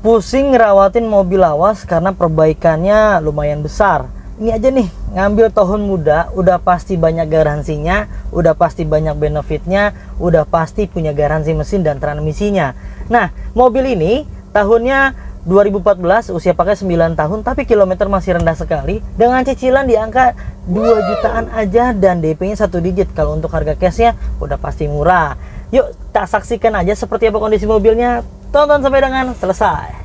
Pusing ngerawatin mobil lawas karena perbaikannya lumayan besar. Ini aja nih, ngambil tahun muda, udah pasti banyak garansinya, udah pasti banyak benefitnya, udah pasti punya garansi mesin dan transmisinya. Nah, mobil ini tahunnya 2014, usia pakai 9 tahun, tapi kilometer masih rendah sekali, dengan cicilan di angka 2 jutaan aja dan DP-nya 1 digit. Kalau untuk harga cashnya udah pasti murah. Yuk, tak saksikan aja seperti apa kondisi mobilnya. Tonton sampai dengan selesai.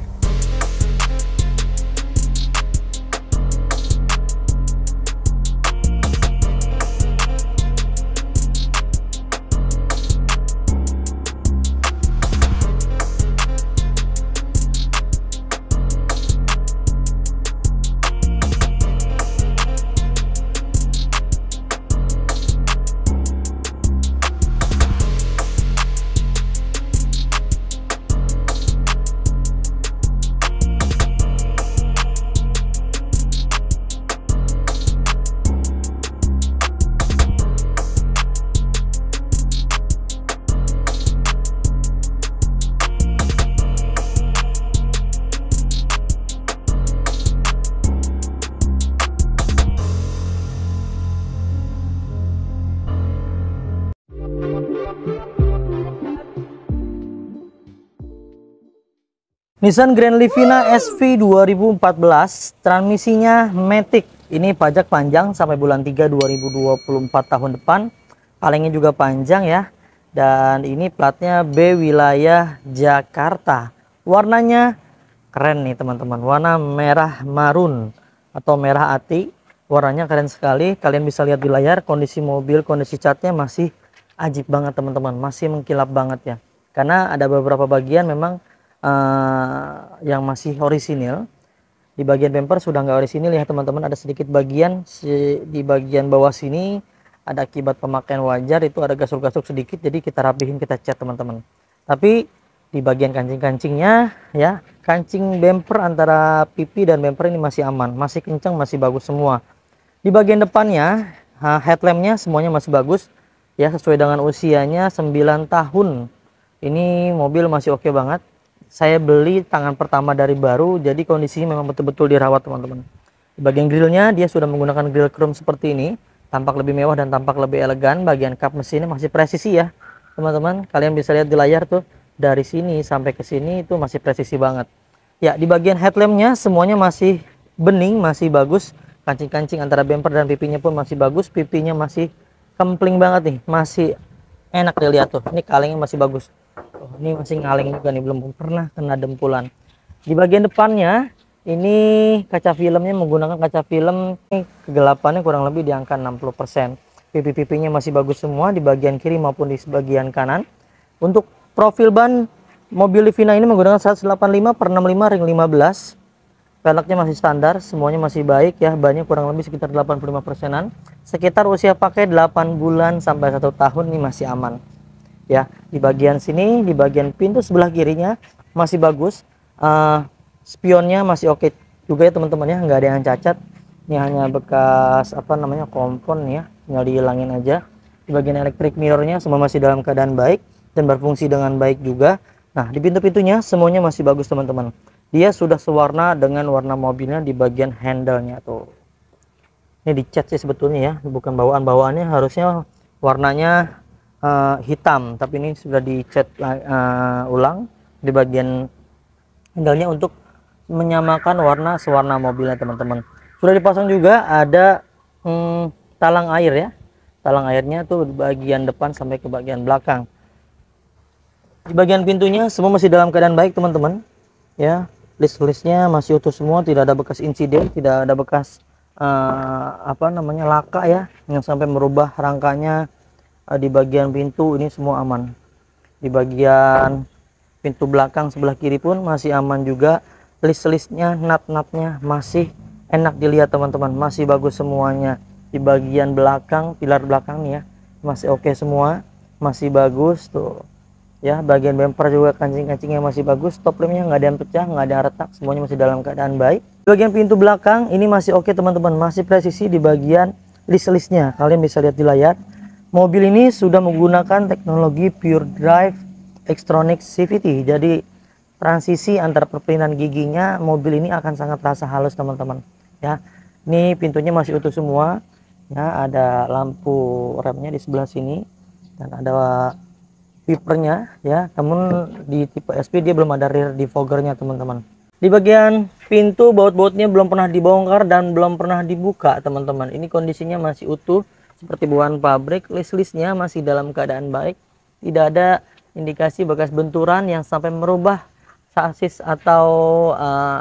Nissan Grand Livina SV 2014, transmisinya Matic. Ini pajak panjang sampai bulan 3 2024 tahun depan. Kalengnya juga panjang ya. Dan ini platnya B wilayah Jakarta. Warnanya keren nih teman-teman. Warna merah marun atau merah ati. Warnanya keren sekali. Kalian bisa lihat di layar kondisi mobil, kondisi catnya masih ajib banget teman-teman. Masih mengkilap banget ya. Karena ada beberapa bagian memang yang masih orisinil. Di bagian bumper sudah nggak orisinil ya teman-teman. Ada sedikit bagian di bagian bawah sini ada akibat pemakaian wajar, itu ada gasuk-gasuk sedikit, jadi kita rapihin, kita cat teman-teman. Tapi di bagian kancing-kancingnya ya, kancing bumper antara pipi dan bumper ini masih aman, masih kencang, masih bagus semua. Di bagian depannya headlampnya semuanya masih bagus ya, sesuai dengan usianya 9 tahun. Ini mobil masih oke banget. Saya beli tangan pertama dari baru, jadi kondisinya memang betul-betul dirawat teman-teman. Di bagian grillnya dia sudah menggunakan grill chrome seperti ini, tampak lebih mewah dan tampak lebih elegan. Bagian kap mesinnya masih presisi ya teman-teman. Kalian bisa lihat di layar tuh, dari sini sampai ke sini itu masih presisi banget. Ya, di bagian headlampnya semuanya masih bening, masih bagus. Kancing-kancing antara bumper dan pipinya pun masih bagus. Pipinya masih kempling banget nih, masih enak dilihat tuh. Ini kalengnya masih bagus. Ini masih ngaleng juga nih, belum pernah kena dempulan. Di bagian depannya ini kaca filmnya menggunakan kaca film, kegelapannya kurang lebih di angka 60%. Pipi-pipinya masih bagus semua di bagian kiri maupun di bagian kanan. Untuk profil ban mobil Livina ini menggunakan 185/65 ring 15. Velgnya masih standar, semuanya masih baik ya. Bannya kurang lebih sekitar 85%-an. Sekitar usia pakai 8 bulan sampai 1 tahun, ini masih aman. Ya, di bagian sini, di bagian pintu sebelah kirinya masih bagus. Spionnya masih oke juga ya teman-teman ya, nggak ada yang cacat. Ini hanya bekas apa namanya kompon ya, tinggal dihilangin aja. Di bagian elektrik mirrornya semua masih dalam keadaan baik dan berfungsi dengan baik juga. Nah, di pintu-pintunya semuanya masih bagus teman-teman. Dia sudah sewarna dengan warna mobilnya di bagian handle-nya tuh. Ini dicat sih sebetulnya ya, bukan bawaan-bawaannya, harusnya warnanya hitam, tapi ini sudah dicat ulang di bagian handle-nya untuk menyamakan warna sewarna mobilnya teman-teman. Sudah dipasang juga ada talang air ya, talang airnya tuh di bagian depan sampai ke bagian belakang. Di bagian pintunya semua masih dalam keadaan baik teman-teman ya, list-listnya masih utuh semua, tidak ada bekas insiden, tidak ada bekas apa namanya laka ya yang sampai merubah rangkanya. Di bagian pintu ini semua aman. Di bagian pintu belakang sebelah kiri pun masih aman juga. List-listnya, nut-nutnya masih enak dilihat teman-teman, masih bagus semuanya. Di bagian belakang, pilar belakang nih ya, masih oke semua, masih bagus tuh ya. Bagian bumper juga kancing-kancingnya masih bagus. Top lampnya nggak ada yang pecah, nggak ada yang retak, semuanya masih dalam keadaan baik. Di bagian pintu belakang ini masih oke teman-teman, masih presisi. Di bagian list-listnya kalian bisa lihat di layar. Mobil ini sudah menggunakan teknologi Pure Drive Xtronic CVT. Jadi transisi antara perpindahan giginya mobil ini akan sangat terasa halus teman-teman ya. Ini pintunya masih utuh semua ya, ada lampu remnya di sebelah sini dan ada wipernya ya. Namun di tipe SP dia belum ada rear defoggernya teman-teman. Di bagian pintu baut-bautnya belum pernah dibongkar dan belum pernah dibuka teman-teman. Ini kondisinya masih utuh seperti bawaan pabrik. List-listnya masih dalam keadaan baik, tidak ada indikasi bekas benturan yang sampai merubah sasis atau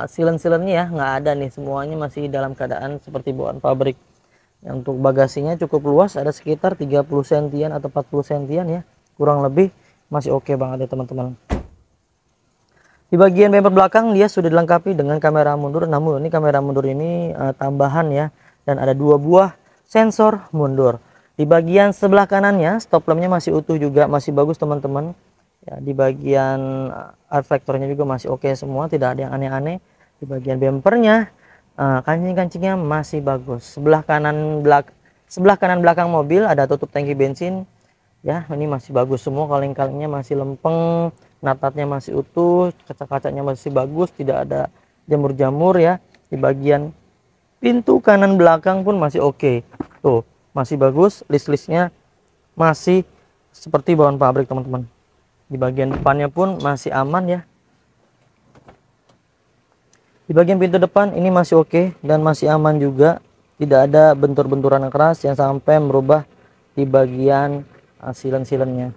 silen-silennya ya, nggak ada nih, semuanya masih dalam keadaan seperti bawaan pabrik. Untuk bagasinya cukup luas, ada sekitar 30 sentian atau 40 sentian ya, kurang lebih masih oke banget ya teman-teman. Di bagian bumper belakang dia sudah dilengkapi dengan kamera mundur, namun ini kamera mundur ini tambahan ya, dan ada 2 buah sensor mundur. Di bagian sebelah kanannya stop lampnya masih utuh juga, masih bagus teman-teman ya. Di bagian reflektornya juga masih oke semua, tidak ada yang aneh-aneh. Di bagian bumpernya kancing-kancingnya masih bagus. Sebelah kanan belakang mobil ada tutup tangki bensin ya, ini masih bagus semua. Kaleng-kalengnya masih lempeng, natatnya masih utuh, kaca-kacanya masih bagus, tidak ada jamur-jamur ya. Di bagian pintu kanan belakang pun masih oke, tuh masih bagus. List-listnya masih seperti bawaan pabrik teman-teman. Di bagian depannya pun masih aman ya. Di bagian pintu depan ini masih oke dan masih aman juga, tidak ada bentur-benturan keras yang sampai merubah di bagian silen-silennya.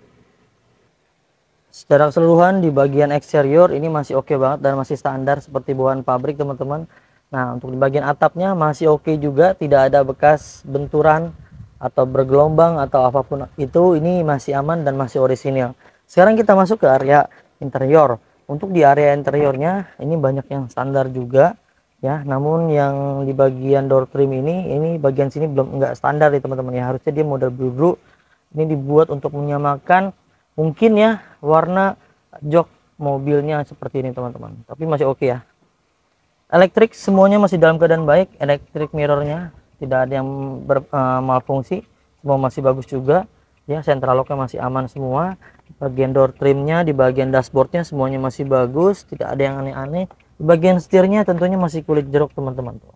Secara keseluruhan di bagian eksterior ini masih oke banget dan masih standar seperti bawaan pabrik teman-teman. Nah, untuk di bagian atapnya masih oke juga, tidak ada bekas benturan atau bergelombang atau apapun itu, ini masih aman dan masih orisinil. Sekarang kita masuk ke area interior. Untuk di area interiornya ini banyak yang standar juga ya, namun yang di bagian door trim ini bagian sini belum enggak standar ya teman-teman ya, harusnya dia model blue. Ini dibuat untuk menyamakan mungkin ya warna jok mobilnya seperti ini teman-teman, tapi masih oke ya. Elektrik semuanya masih dalam keadaan baik, elektrik mirrornya tidak ada yang malfungsi, semua masih bagus juga ya. Central locknya masih aman semua. Bagian door trimnya, di bagian dashboardnya semuanya masih bagus, tidak ada yang aneh-aneh. Di bagian setirnya tentunya masih kulit jeruk teman-teman, tuh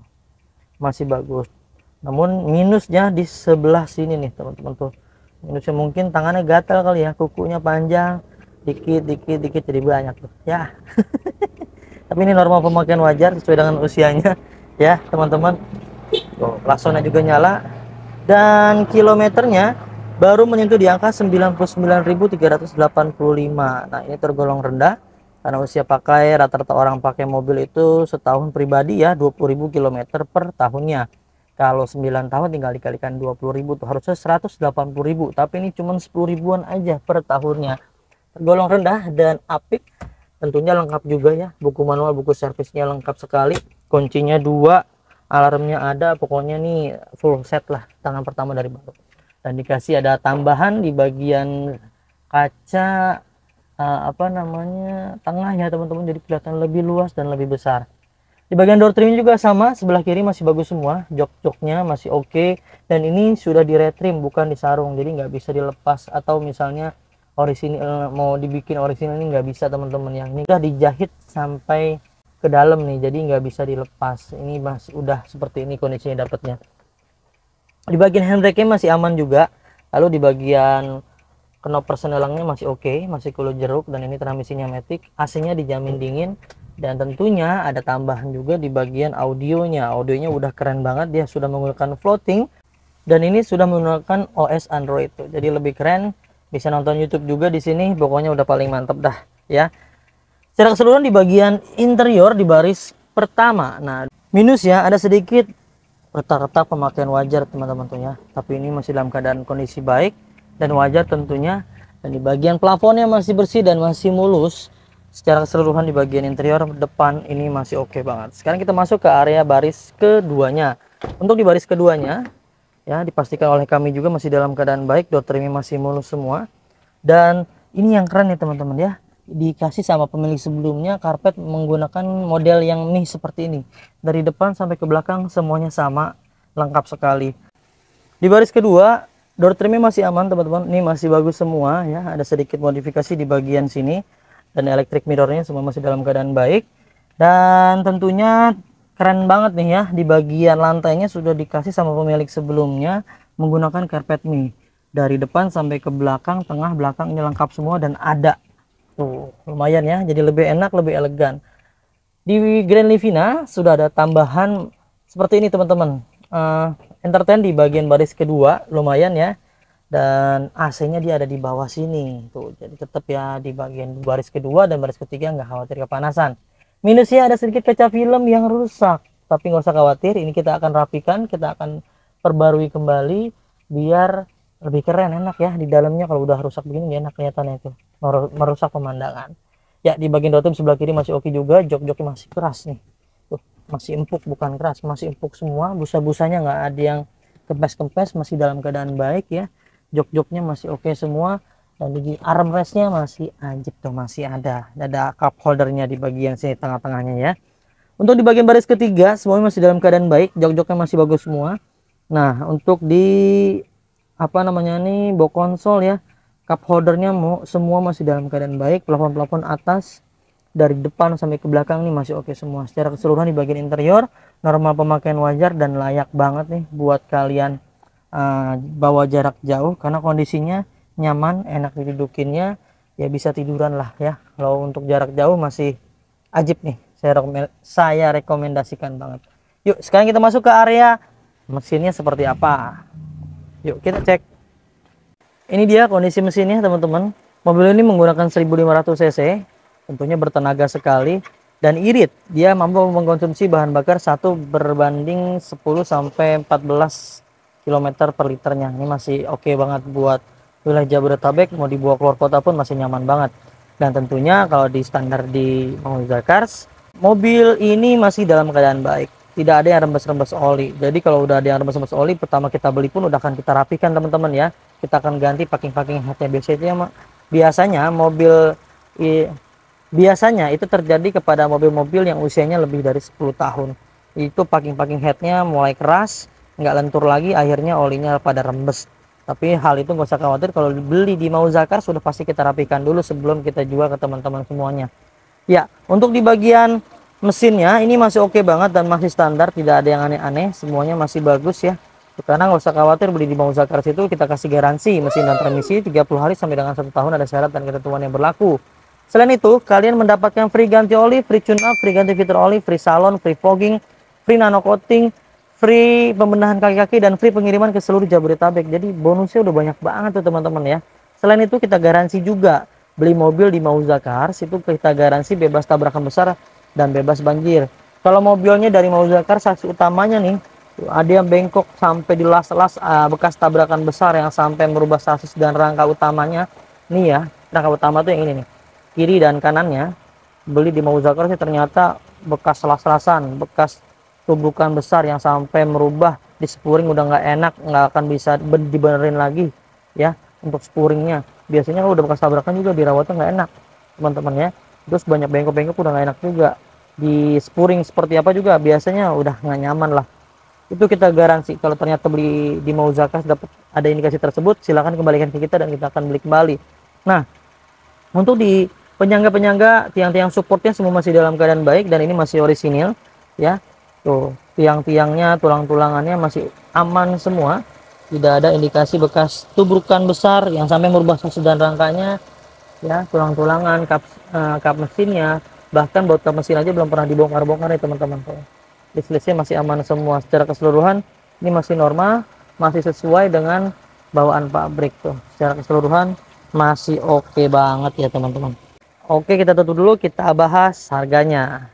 masih bagus. Namun minusnya di sebelah sini nih teman-teman, tuh minusnya mungkin tangannya gatal kali ya, kukunya panjang, dikit jadi banyak tuh ya. Tapi ini normal pemakaian wajar sesuai dengan usianya ya teman-teman. Tuh klaksonnya juga nyala dan kilometernya baru menyentuh di angka 99.385. Nah, ini tergolong rendah karena usia pakai, rata-rata orang pakai mobil itu setahun pribadi ya 20.000 km per tahunnya. Kalau 9 tahun tinggal dikalikan 20.000 tuh harusnya 180.000, tapi ini cuma 10 ribuan aja per tahunnya. Tergolong rendah dan apik. Tentunya lengkap juga ya, buku manual, buku servisnya lengkap sekali, kuncinya 2, alarmnya ada, pokoknya nih full set lah, tangan pertama dari baru. Dan dikasih ada tambahan di bagian kaca tengah ya teman-teman, jadi kelihatan lebih luas dan lebih besar. Di bagian door trim juga sama, sebelah kiri masih bagus semua, jok-joknya masih oke, dan ini sudah di retrim bukan disarung, jadi nggak bisa dilepas atau misalnya orisinil mau dibikin orisinil ini nggak bisa teman-teman. Yang ini udah dijahit sampai ke dalam nih, jadi nggak bisa dilepas. Ini masih udah seperti ini kondisinya dapatnya. Di bagian handbrake-nya masih aman juga. Lalu di bagian knop persenelangnya masih oke, masih kulit jeruk, dan ini transmisinya matic. AC-nya dijamin dingin, dan tentunya ada tambahan juga di bagian audionya. Audionya udah keren banget, dia sudah menggunakan floating dan ini sudah menggunakan OS Android tuh. Jadi lebih keren, bisa nonton YouTube juga di sini. Pokoknya udah paling mantep dah ya. Secara keseluruhan di bagian interior di baris pertama, nah minus ya ada sedikit retak-retak pemakaian wajar teman-teman tuh ya, tapi ini masih dalam keadaan kondisi baik dan wajar tentunya. Dan di bagian plafonnya masih bersih dan masih mulus. Secara keseluruhan di bagian interior depan ini masih oke banget. Sekarang kita masuk ke area baris keduanya. Untuk di baris keduanya ya, dipastikan oleh kami juga masih dalam keadaan baik, door trimnya masih mulus semua. Dan ini yang keren nih teman-teman ya, dikasih sama pemilik sebelumnya karpet menggunakan model yang nih seperti ini, dari depan sampai ke belakang semuanya sama, lengkap sekali. Di baris kedua door trimnya masih aman teman-teman, ini masih bagus semua ya. Ada sedikit modifikasi di bagian sini, dan electric mirrornya semua masih dalam keadaan baik. Dan tentunya keren banget nih ya, di bagian lantainya sudah dikasih sama pemilik sebelumnya menggunakan carpet me. Dari depan sampai ke belakang, tengah, belakang ini lengkap semua dan ada. Tuh, lumayan ya, jadi lebih enak, lebih elegan. Di Grand Livina sudah ada tambahan seperti ini teman-teman. Entertain di bagian baris kedua, lumayan ya. Dan AC-nya dia ada di bawah sini. Tuh, jadi tetap ya di bagian baris kedua dan baris ketiga nggak khawatir kepanasan. Minusnya ada sedikit kaca film yang rusak, tapi nggak usah khawatir. Ini kita akan rapikan, kita akan perbarui kembali biar lebih keren, enak ya di dalamnya. Kalau udah rusak begini enak kelihatannya itu, merusak pemandangan. Ya, di bagian dotiem sebelah kiri masih oke juga, jok-joknya masih keras nih. Tuh, masih empuk, bukan keras, masih empuk semua. Busa-busanya nggak ada yang kempes-kempes, masih dalam keadaan baik ya. Jok-joknya masih oke semua. Dan di armrestnya masih anjep tuh, masih ada cup holdernya di bagian sini tengah-tengahnya ya. Untuk di bagian baris ketiga semuanya masih dalam keadaan baik, jok-joknya masih bagus semua. Nah, untuk di apa namanya nih, box konsol ya, cup holdernya semua masih dalam keadaan baik. Plafon-plafon atas dari depan sampai ke belakang nih masih oke semua. Secara keseluruhan di bagian interior normal pemakaian wajar dan layak banget nih buat kalian bawa jarak jauh, karena kondisinya nyaman, enak didudukinnya ya, bisa tiduran lah ya. Kalau untuk jarak jauh masih ajib nih, saya rekomendasikan banget. Yuk sekarang kita masuk ke area mesinnya seperti apa. Yuk kita cek. Ini dia kondisi mesinnya teman-teman. Mobil ini menggunakan 1500 cc, tentunya bertenaga sekali dan irit. Dia mampu mengkonsumsi bahan bakar 1:10 sampai 14 km per liternya. Ini masih oke banget buat wilayah Jabodetabek, mau dibawa keluar kota pun masih nyaman banget. Dan tentunya kalau di standar di Mazda Cars, mobil ini masih dalam keadaan baik. Tidak ada yang rembes-rembes oli. Jadi kalau udah ada yang rembes-rembes oli, pertama kita beli pun udah akan kita rapikan teman-teman ya. Kita akan ganti packing-packing headnya. Biasanya itu terjadi kepada mobil-mobil yang usianya lebih dari 10 tahun. Itu packing-packing headnya mulai keras, nggak lentur lagi, akhirnya olinya pada rembes. Tapi hal itu nggak usah khawatir, kalau beli di Mazda Cars sudah pasti kita rapikan dulu sebelum kita jual ke teman-teman semuanya. Ya, untuk di bagian mesinnya ini masih oke banget dan masih standar, tidak ada yang aneh-aneh, semuanya masih bagus ya. Karena nggak usah khawatir, beli di Mazda Cars itu kita kasih garansi mesin dan transmisi 30 hari sampai dengan 1 tahun, ada syarat dan ketentuan yang berlaku. Selain itu, kalian mendapatkan free ganti oli, free tune up, free ganti fitur oli, free salon, free fogging, free nano coating, free pembenahan kaki-kaki, dan free pengiriman ke seluruh Jabodetabek. Jadi bonusnya udah banyak banget tuh teman-teman ya. Selain itu kita garansi juga, beli mobil di Mazda Cars itu kita garansi bebas tabrakan besar dan bebas banjir. Kalau mobilnya dari Mazda Cars, saksi utamanya nih, ada yang bengkok sampai di las-las, bekas tabrakan besar yang sampai merubah sasis dan rangka utamanya. Nih ya, rangka utama tuh yang ini nih, kiri dan kanannya. Beli di Mazda Cars ternyata bekas las-lasan, bekas tumbukan besar yang sampai merubah di spuring, udah nggak enak, nggak akan bisa dibenerin lagi ya. Untuk spuringnya biasanya kalau udah bekas tabrakan juga dirawatnya nggak enak teman-teman ya. Terus banyak bengkok-bengkok udah nggak enak juga. Di spuring seperti apa juga biasanya udah nggak nyaman lah. Itu kita garansi. Kalau ternyata beli di Mazda Cars dapat ada indikasi tersebut, silahkan kembalikan ke kita dan kita akan beli kembali. Nah, untuk di penyangga-penyangga, tiang-tiang supportnya semua masih dalam keadaan baik dan ini masih orisinil ya. Tuh, tiang-tiangnya, tulang-tulangannya masih aman semua. Tidak ada indikasi bekas tubrukan besar yang sampai merubah sasis dan rangkanya ya. Tulang-tulangan, kap mesinnya, bahkan baut kap mesin aja belum pernah dibongkar-bongkar ya teman-teman. List-listnya masih aman semua. Secara keseluruhan ini masih normal, masih sesuai dengan bawaan pabrik tuh. Secara keseluruhan masih oke banget ya teman-teman. Oke, kita tutup dulu, kita bahas harganya.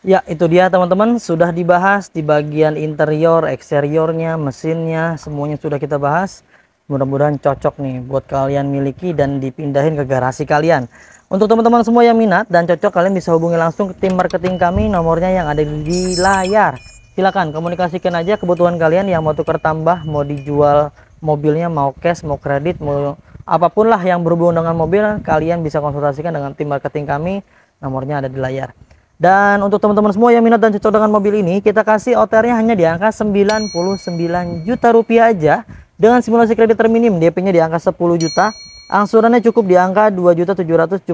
Ya, itu dia teman-teman, sudah dibahas di bagian interior, eksteriornya, mesinnya, semuanya sudah kita bahas. Mudah-mudahan cocok nih buat kalian miliki dan dipindahin ke garasi kalian. Untuk teman-teman semua yang minat dan cocok, kalian bisa hubungi langsung ke tim marketing kami, nomornya yang ada di layar. Silakan komunikasikan aja kebutuhan kalian, yang mau tukar tambah, mau dijual mobilnya, mau cash, mau kredit, mau apapun lah yang berhubungan dengan mobil, kalian bisa konsultasikan dengan tim marketing kami, nomornya ada di layar. Dan untuk teman-teman semua yang minat dan cocok dengan mobil ini, kita kasih OTR-nya hanya di angka 99 juta rupiah aja dengan simulasi kredit terminim, DP-nya di angka 10 juta. Angsurannya cukup di angka 2.779.000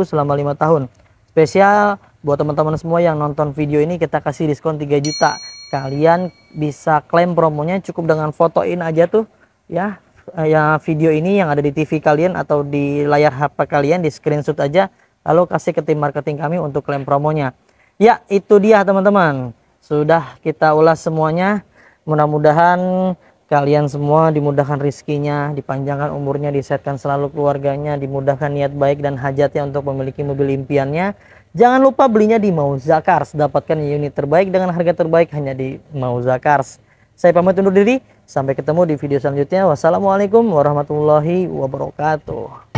selama 5 tahun. Spesial buat teman-teman semua yang nonton video ini, kita kasih diskon 3 juta. Kalian bisa klaim promonya cukup dengan fotoin aja tuh ya, video ini yang ada di TV kalian atau di layar HP kalian, di screenshot aja, lalu kasih ke tim marketing kami untuk klaim promonya. Ya, itu dia teman-teman, sudah kita ulas semuanya. Mudah-mudahan kalian semua dimudahkan rizkinya, dipanjangkan umurnya, disehatkan selalu keluarganya, dimudahkan niat baik dan hajatnya untuk memiliki mobil impiannya. Jangan lupa belinya di Mauza Cars, dapatkan unit terbaik dengan harga terbaik hanya di Mauza Cars. Saya pamit undur diri, sampai ketemu di video selanjutnya. Wassalamualaikum warahmatullahi wabarakatuh.